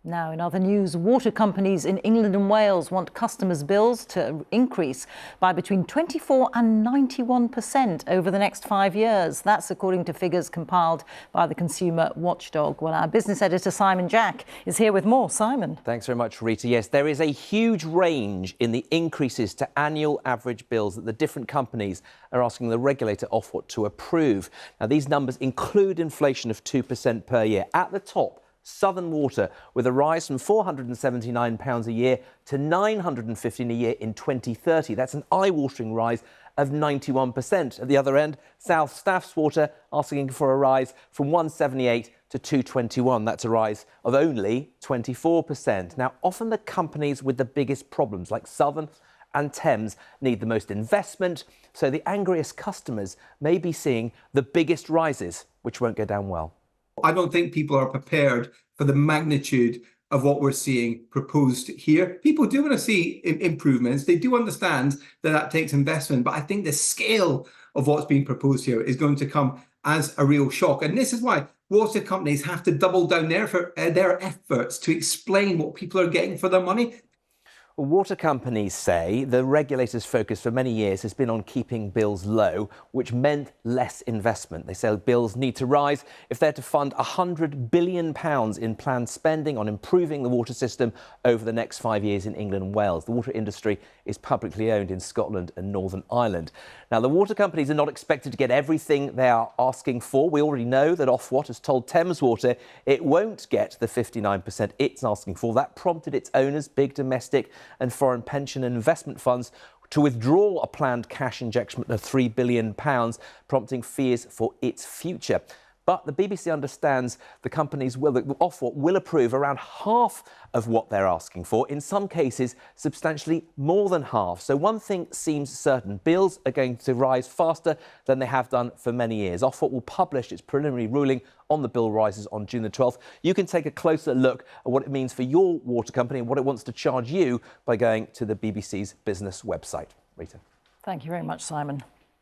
Now, in other news, water companies in England and Wales want customers' bills to increase by between 24 and 91% over the next 5 years. That's according to figures compiled by the Consumer Watchdog. Well, our business editor, Simon Jack, is here with more. Simon. Thanks very much, Rita. Yes, there is a huge range in the increases to annual average bills that the different companies are asking the regulator Ofwat to approve. Now, these numbers include inflation of 2% per year. At the top, Southern Water, with a rise from £479 a year to £915 a year in 2030. That's an eye-watering rise of 91%. At the other end, South Staffs Water asking for a rise from £178 to £221. That's a rise of only 24%. Now, often the companies with the biggest problems, like Southern and Thames, need the most investment, so the angriest customers may be seeing the biggest rises, which won't go down well. I don't think people are prepared for the magnitude of what we're seeing proposed here. People do want to see improvements. They do understand that that takes investment, but I think the scale of what's being proposed here is going to come as a real shock. And this is why water companies have to double down their efforts to explain what people are getting for their money. Water companies say the regulator's focus for many years has been on keeping bills low, which meant less investment. They say bills need to rise if they're to fund £100 billion in planned spending on improving the water system over the next 5 years in England and Wales. The water industry is publicly owned in Scotland and Northern Ireland. Now, the water companies are not expected to get everything they are asking for. We already know that Ofwat has told Thames Water it won't get the 59% it's asking for. That prompted its owners, big domestic and foreign pension and investment funds, to withdraw a planned cash injection of £3 billion, prompting fears for its future. But the BBC understands the companies Ofwat will approve around half of what they're asking for, in some cases substantially more than half. So one thing seems certain: bills are going to rise faster than they have done for many years. Ofwat will publish its preliminary ruling on the bill rises on June the 12th. You can take a closer look at what it means for your water company and what it wants to charge you by going to the BBC's business website. Rita. Thank you very much, Simon.